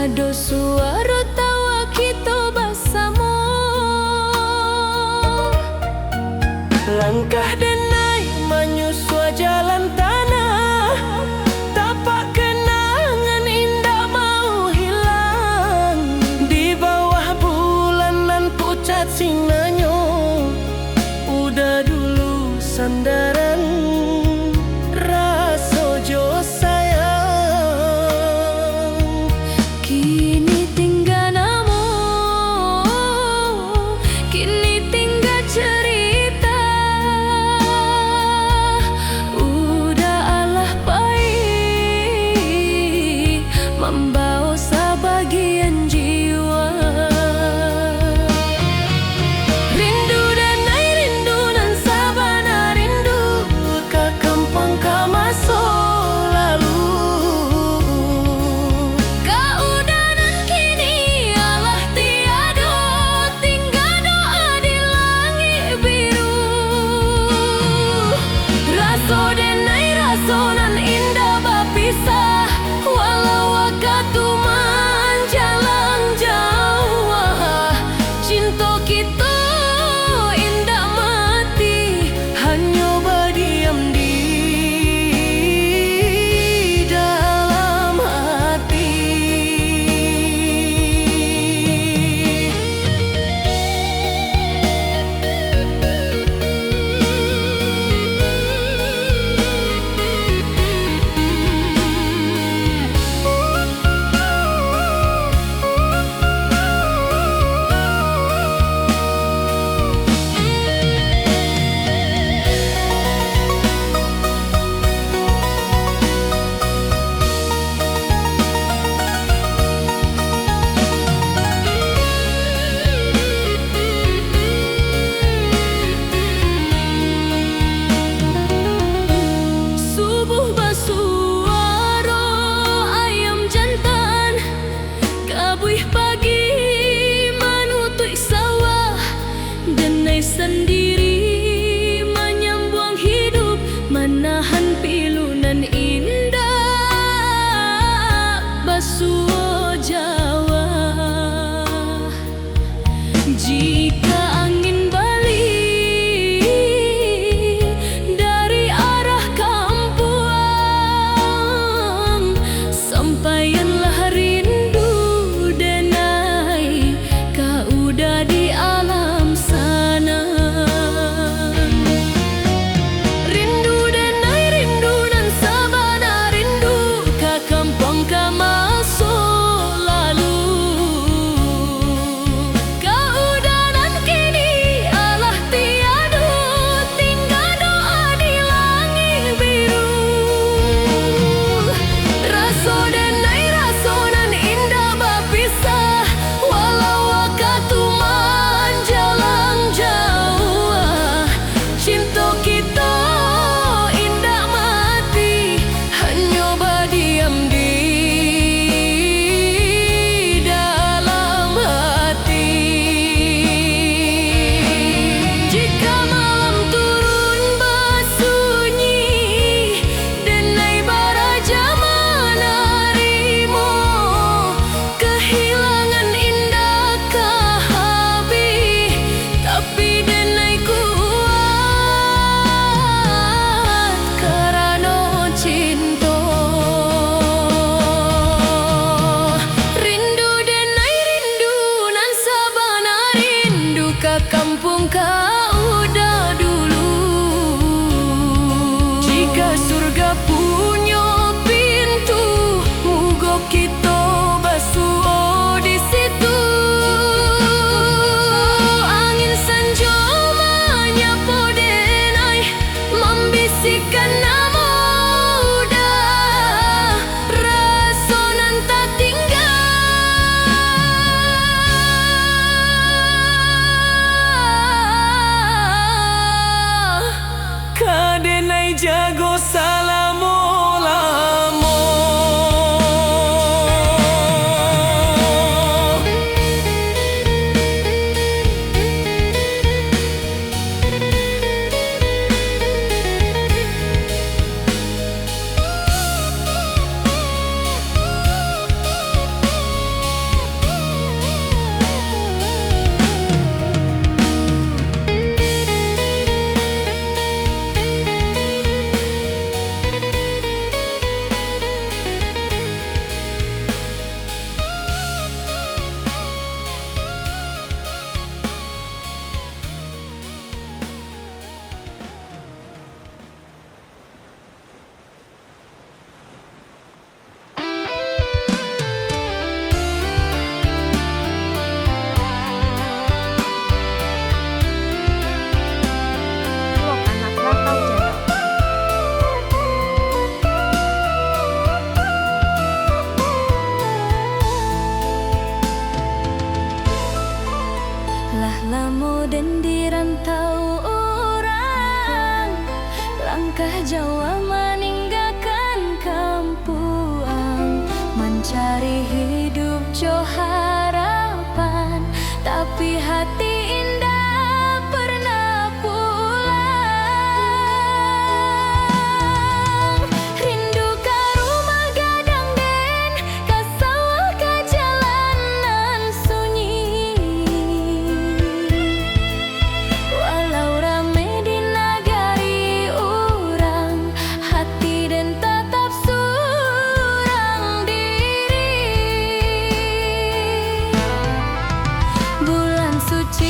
Sado suara tawa kita bersama, langkah denai menyusua jalan tanah, tapak kenangan indah mau hilang. Di bawah bulanan pucat sinanyo, udah dulu sandaran rasa jo sayang. kini tinggal namo, kini tinggal cerita. Udah alah pahit membawa sebagian jiwa. Rindu dan ai rindu nan sabana rindu, ke kampung ke masa lalu. Keudanan kini alah tiada, tinggal doa di langit biru. Raso denai raso nan indah berpisah, walau waktu menjalan jauh. Cinta kita indah mati, Hanya berdiam di dalam hati. subuh bersuara ayam jantan, kabuih pagi menutup sawah. Denai sendiri menyambung hidup, menahan pilunan indah basuh Jawa. Jika angin balik dari arah kampuang, sampaianlah rindu denai, kau udah di alam sana. Rindu denai rindu nan sabana rindu, ke kampung ke masa lalu. Keudanan Lah lamo dan di rantau orang, langkah Jawa meninggalkan kampung, mencari hidup jo harapan, tapi hati indah pernah pulang. Rindu ka rumah gadang den, ka sawah ka jalanan sunyi. Walau rame di nagari urang, hati den tetap surang diri. Bulan suci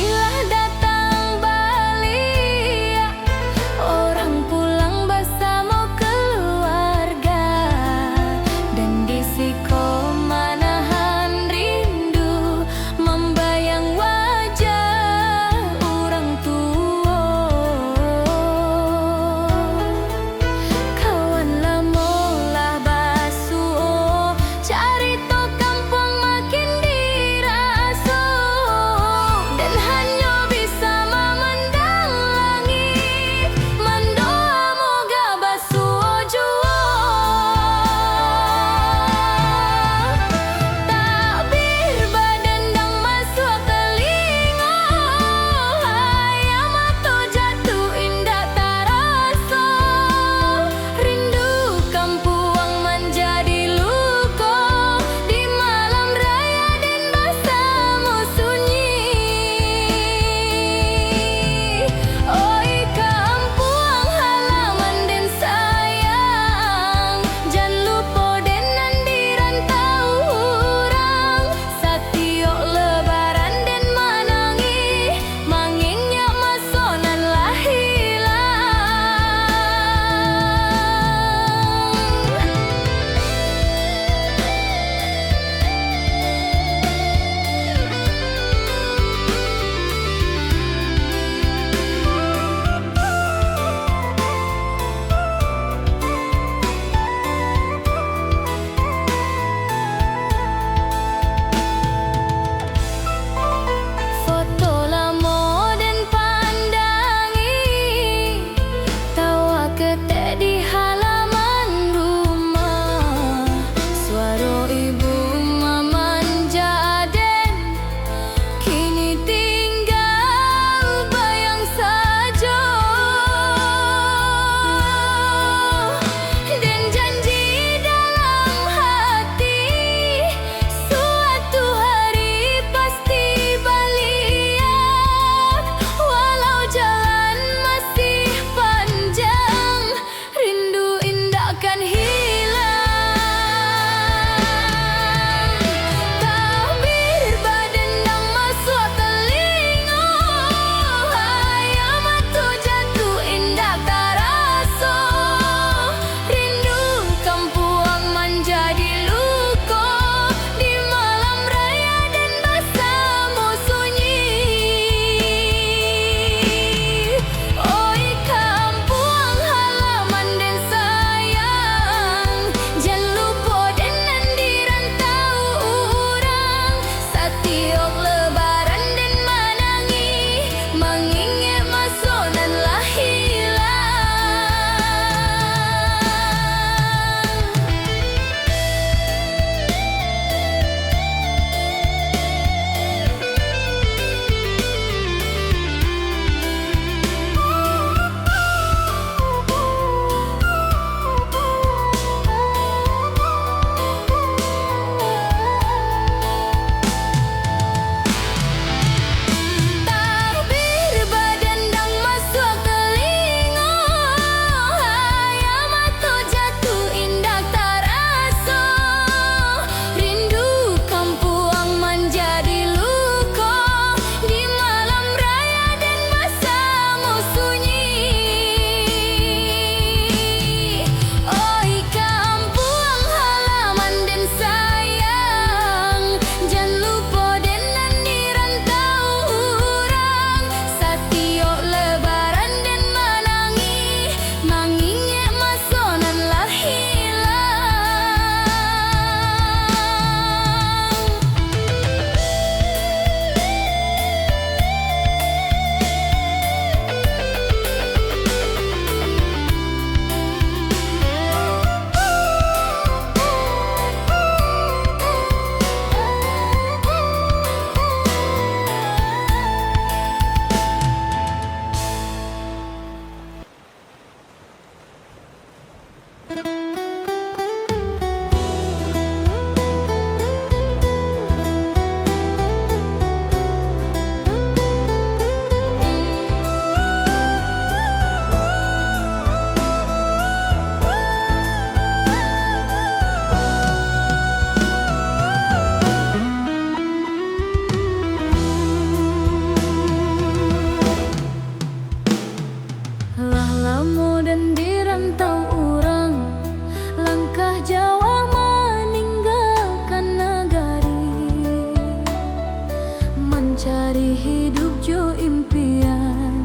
hidup jo impian,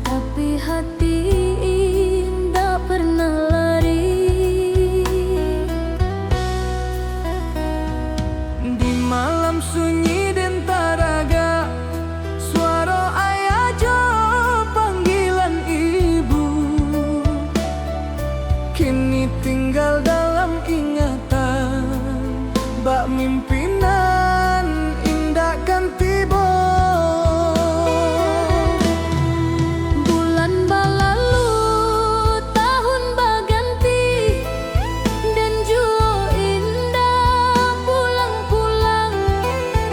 tapi hati tak pernah lari. Di malam sunyi dan taraga, suara ayah jo panggilan ibu, kini tinggal dalam ingatan. Bak mimpinan indah kan tiba. Bulan berlalu, tahun berganti, dan jua indah pulang-pulang.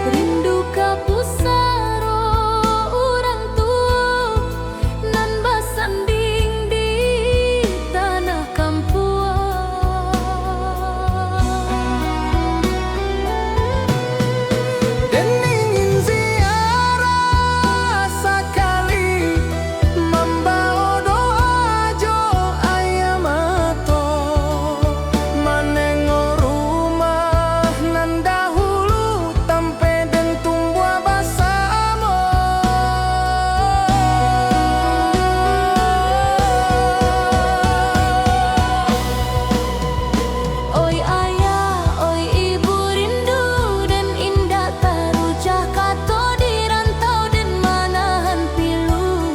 Rindu ka pusaro orang tua, nan basanding di tanah kampung. Dan ingin ziarah sekali, membawa doa jo ayah mato, menengok rumah nan dahulu tampe dan tumbuh bersama. Oi ayah, oi ibu, rindu dan indah terucap kata di rantau dan manahan pilu.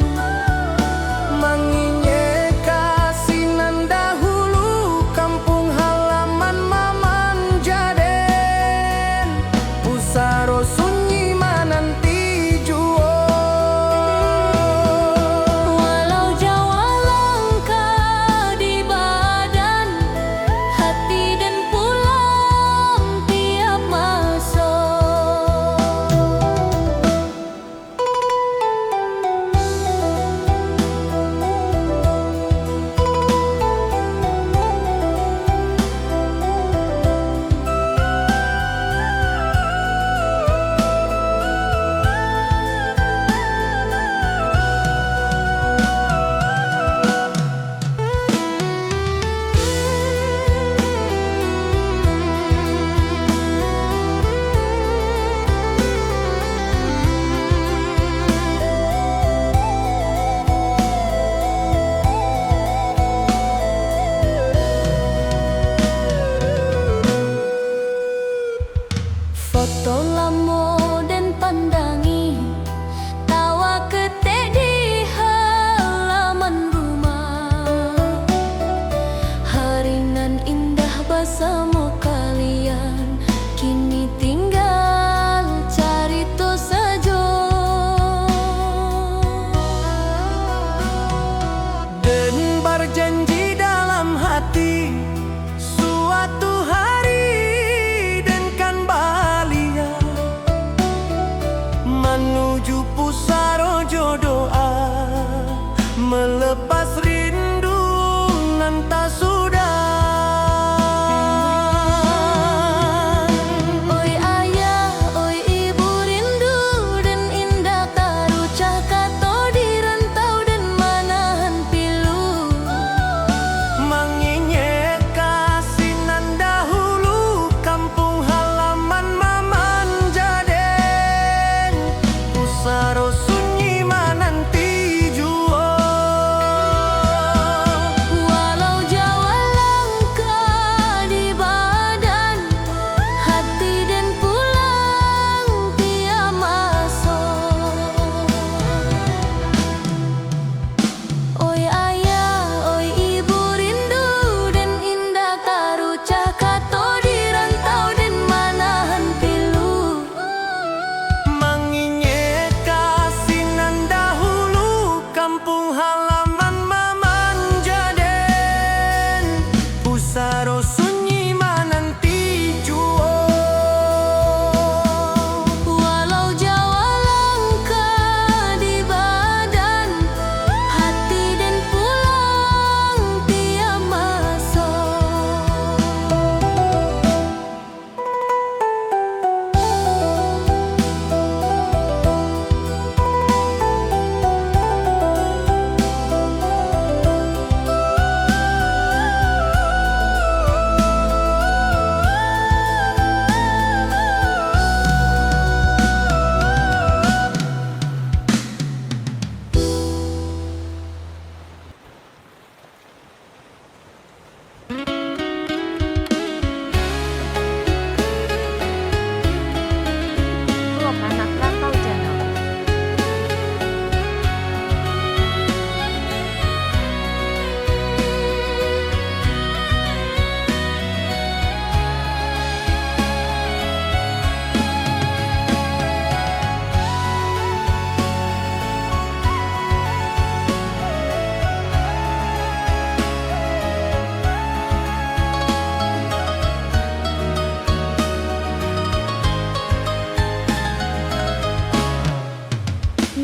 Mengingat kasih nan dahulu, kampung halaman maman Jaden, pusaro sunyi mananti jua. Walau Jawa langkah di badan, hati dan pulang tiap masa. Foto lamo dan pandangi, tawa ketek di halaman rumah. Haringan indah bersama kalian, kini tinggal carito saja. Dan berjanji dalam hati, suatu hari dan kan bahagia, menuju pusaro jodoa, melepas rindu nan tak sudah. Oi ayah, oi ibu, rindu dan indah terucap kata di rantau dan manahan pilu. Mengingat kasih nan dahulu, kampung halaman maman Jaden, pusaro sunyi mananti jua. Walau Jawa langkah di badan, hati dan pulang tiap masa. Oi ayah, oi ibu, rindu dan indah terucap kata di rantau dan manahan pilu. Mengingat kasih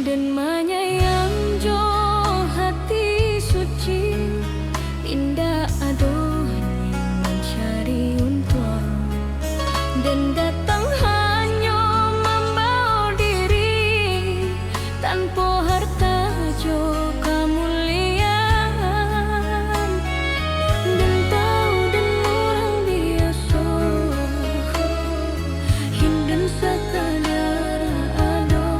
dan menyayang jo hati suci indah aduh mencari untung dan datang hanya membawa diri tanpa harta jo kemuliaan dan tahu dan orang biasa hidup sekadar ado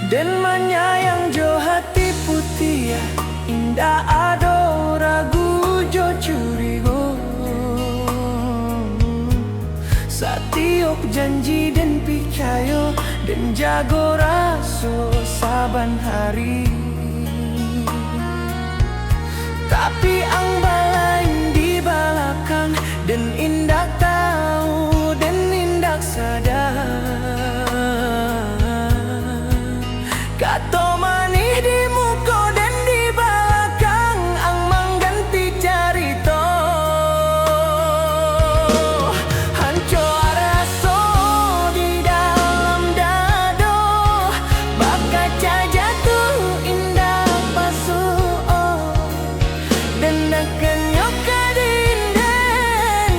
Den menyayang jo hati putih ya, indah ado ragu jo curigo. Satiok janji dan picayo dan jago raso saban hari. Tapi ang balain di belakang dan indak tahu dan indak sadar. Kato manih di muka dan di belakang ang mengganti carito. Hancur raso di dalam dado, bakaca jatuh indah pasuo. Dan akan nyoka dinden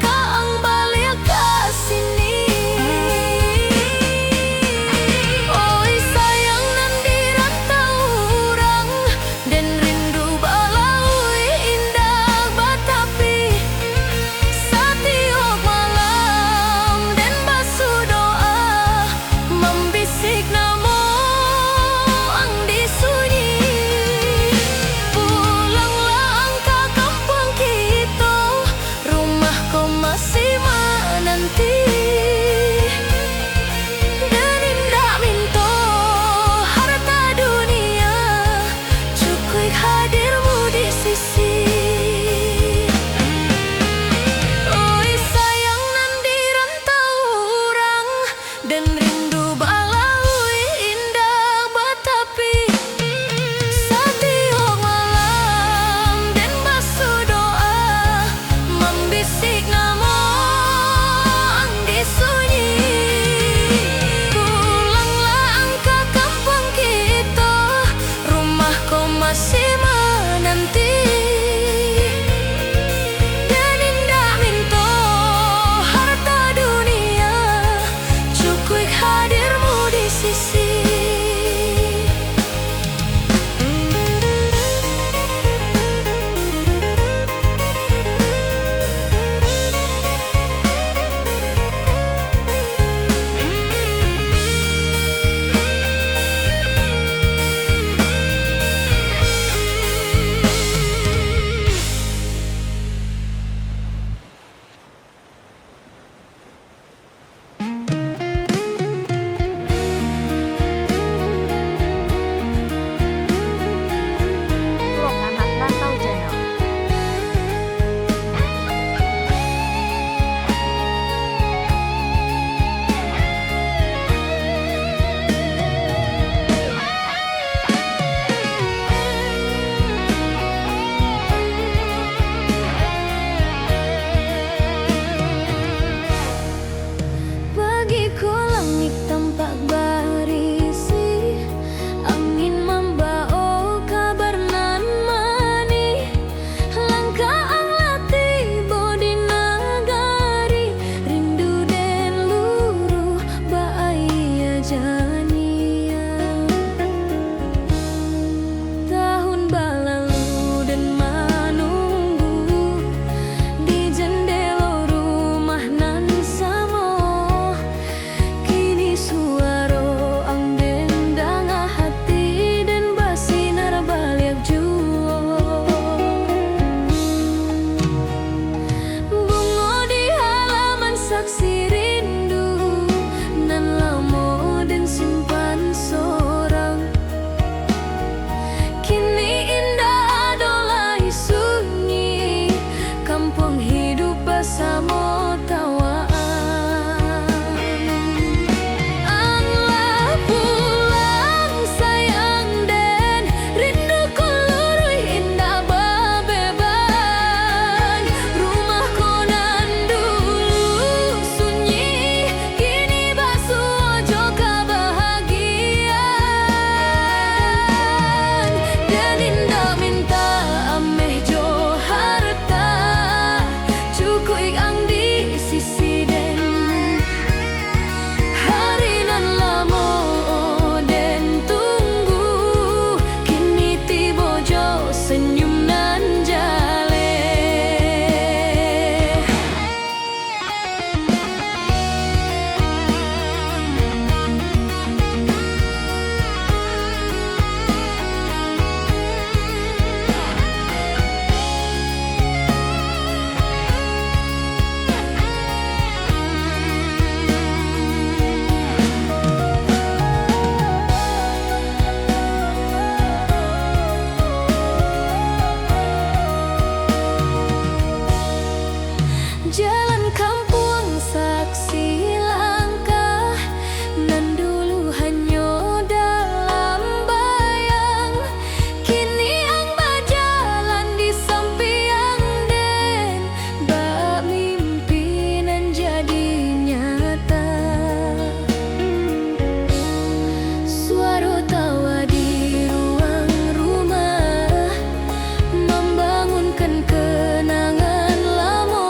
kaang balik ke sini. Oi sayang nan di rantau urang dan rindu balaui indah batapi. Setiap malam dan basuh doa membisik namo ang di sunyi. Pulanglah angka kampung kita, rumah kau masih menanti. Dan indah minta harta dunia, cukup hadirmu di sisi. Oi sayang nan di rantau urang dan rindu balaui indah batapi. Setiap malam dan basuh doa membisik namo ang di sunyi. Pulanglah angka kampung kita, rumah kau masih menanti. Dan indah minta harta dunia, cukup hadirmu di sisi. Program Rantau Channel. Bagiku langit tampak barisi, angin membawa kabar nan mani. Langkah ang latibo di nagari, rindu den luruh baaya jania. Tahun balalu dan menunggu di jendela rumah nan samo. Kini suara ang dendang hati dan basinar balik jua. Bunga di halaman saksi rindu nan lamo dan simpan sorang. Kini indah adolai sunyi, kampung hidup bersama tawaan. Anglah pulang sayang den rinduku luruh indah bebeban. Rumah konan dulu sunyi, kini basuh joka bahagian. Dan indah minta ameh jo harta, cukup ang di sisi den. Hari nan lamo den tunggu, kini tibo jo senyum nan jale. Jalan kampung saksi langkah nan dulu hanya dalam bayang, kini ang berjalan di sampiang den. Bak mimpi nan jadi nyata. Suara tawa di ruang rumah membangunkan kenangan lama.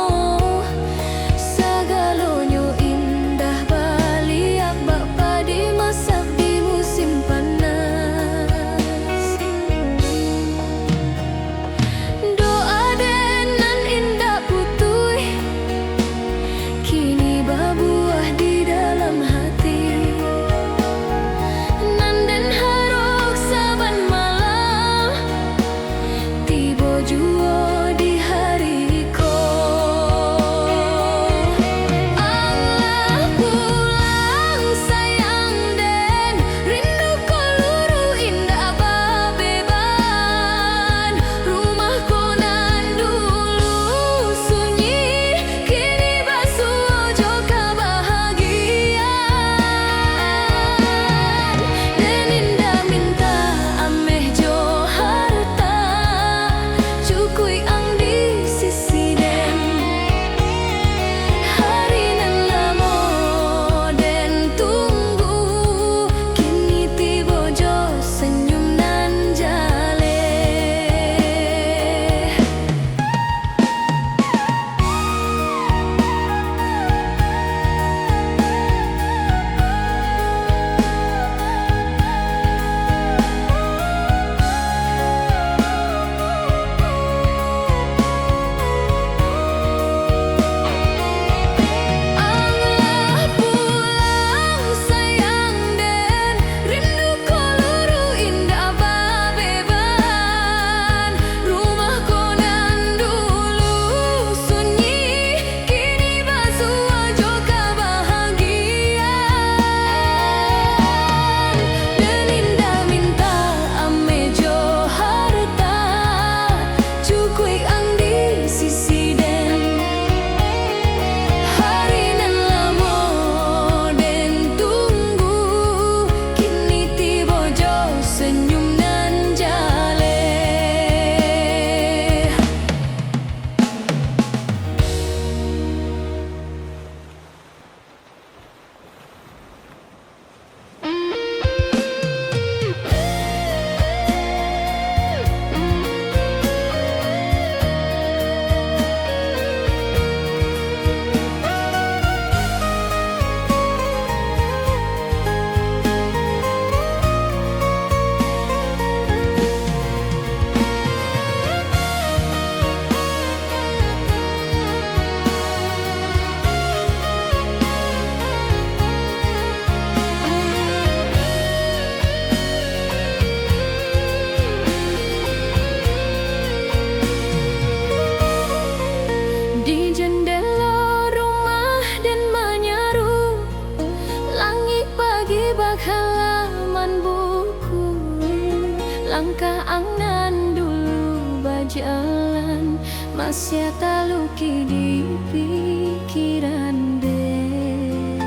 Langkah angnan dulu berjalan, masih taluki di pikiran den.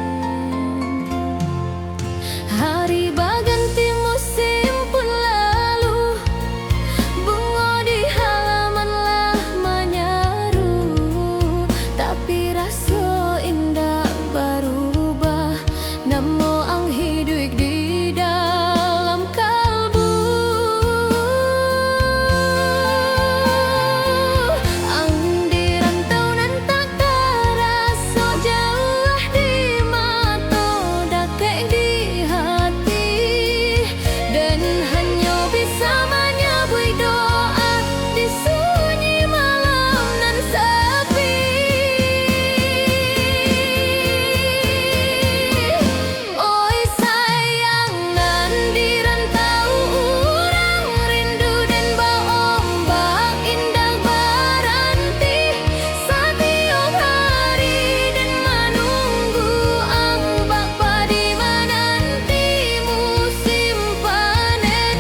Hari berganti musim pun lalu, bunga di halaman lah menyaru, tapi rasa indah berubah, namo ang hidup di dalam kalbu. Ang dirantau nan tak terasa jauh di mata, dekat di hati, dan hanya bisa menyebut doa di sunyi malam nan sepi. Oi sayang nan dirantau urang rindu dan berombak indah berhenti setiap hari dan menunggu ang bapa di menanti musim panen.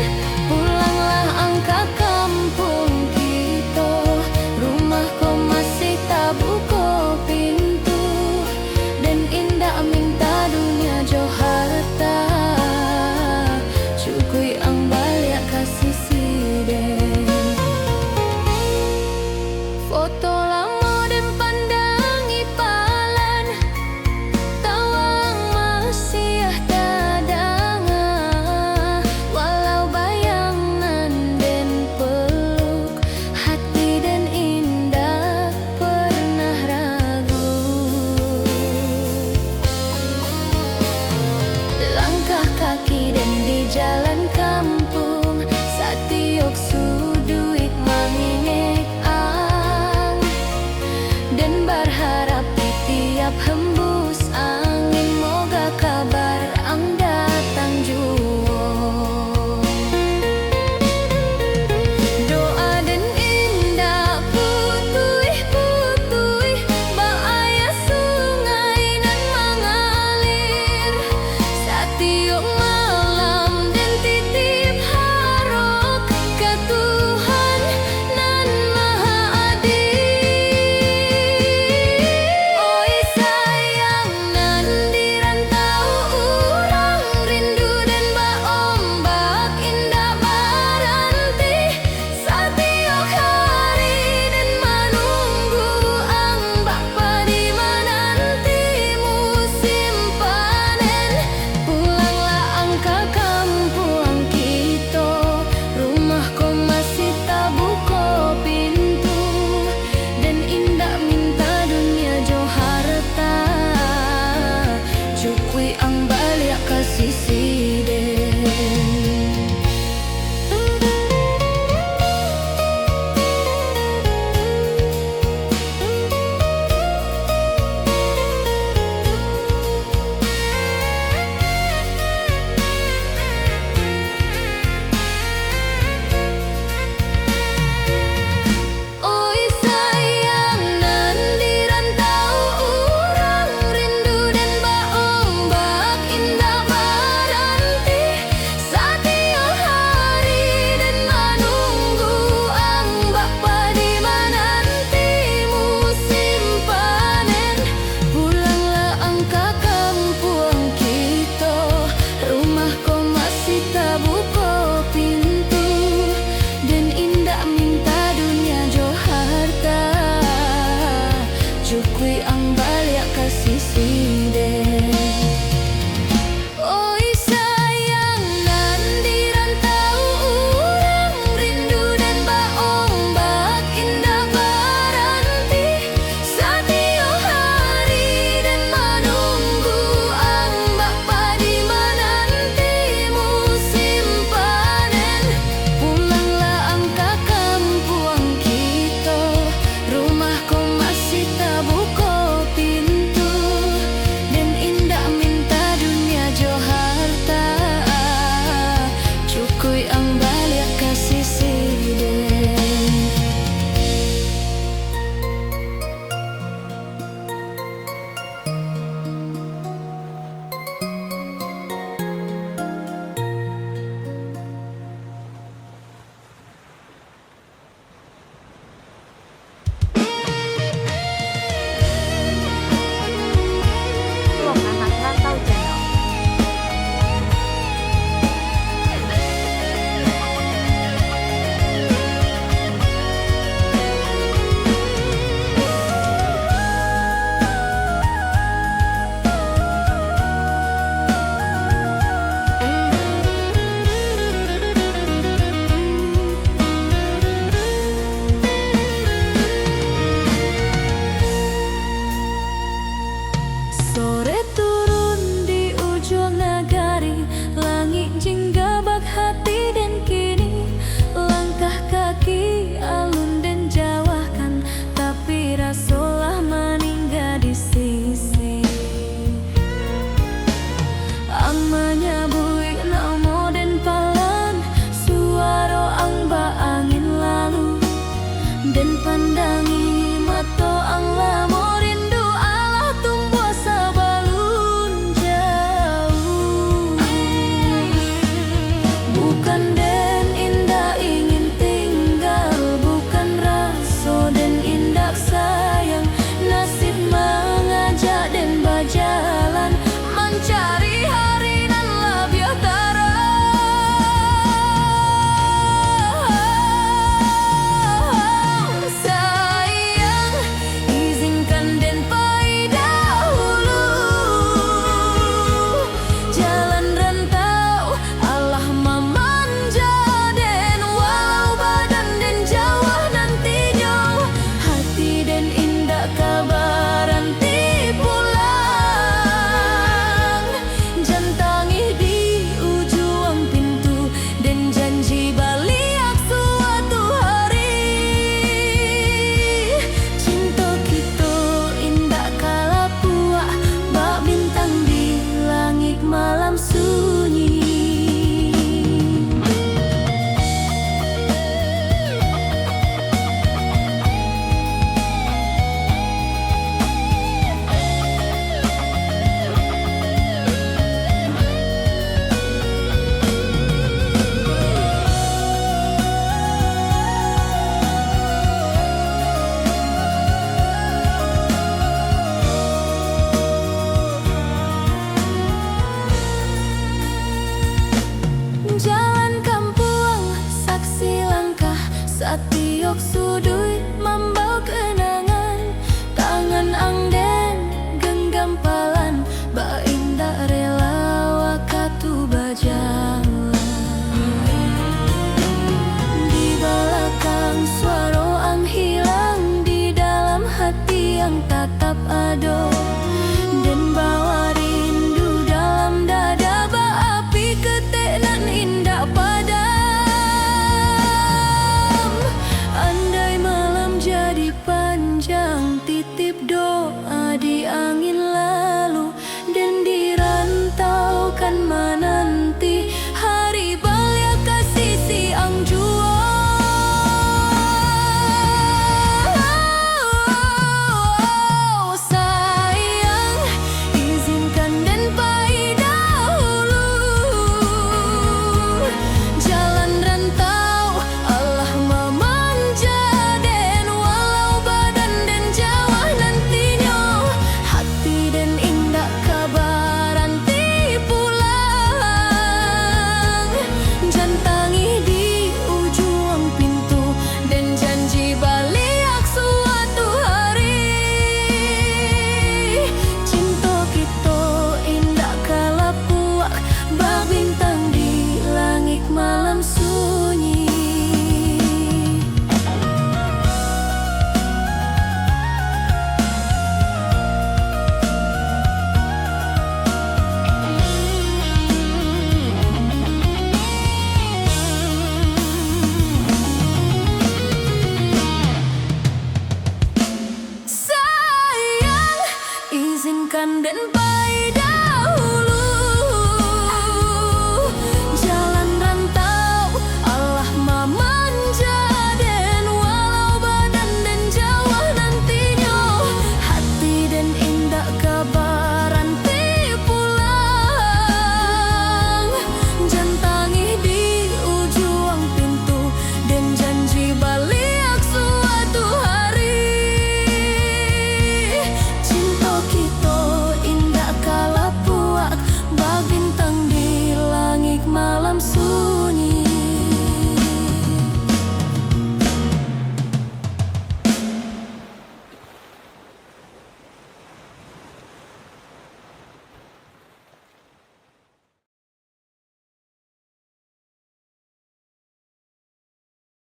Pulanglah ang ke kampung kita, rumah kau masih tak buka pintu, dan indah minta dunia jo harta, cukui ang balik kasih siden. Foto lama dan pandangi palan, tawang masih terdengar, walau bayangan dan peluk, hati dan indah pernah ragu. Langkah kaki dan di jalan kampung, setiap sudut mengingat ang, dan berharap di tiap hembus angin moga kabar ang datang jua. Doa dan indah putui-putui, bahaya sungai nan mengalir setiap malam, dan titip harap ke Tuhan nan maha adil. Oi sayang nan dirantau urang rindu dan berombak indah berhenti setiap hari, dan menunggu ang bapa di menanti musim panen. Pulanglah ang ke kampung kita, rumah kau masih tak buka pintu, dan indah minta dunia jo harta, cukui ang balik kasih siden. Oi sayang nan dirantau urang rindu dan berombak indah berhenti setiap hari, dan menunggu ang bapa di menanti musim panen. Pulanglah ang ke kampung kita, rumah kau masih tak buka pintu, dan indah minta dunia jo harta, cukui ang balik kasih siden. Oi sayang nan dirantau urang rindu dan berombak indah berhenti setiap hari, dan menunggu ang bapa di menanti musim panen. Pulanglah ang ke kampung kita, rumah kau masih tak buka pintu, dan indah ado dan bawa rindu dalam dada berapi ketek nan indah padam. Andai malam jadi panjang, titip doa di angin lalu dan dirantaukan menanti hari balia kasih siang jua. Sayang, izinkan dan pai dahulu jalan rantau Allah memanja den walau badan dan jauh nantinya hati dan indah kabaran ti pulang jantangi di ujung pintu dan janji balik suatu hari cinta kita indah kala puak bintang di langit malam sunyi. Sayang, izinkan dan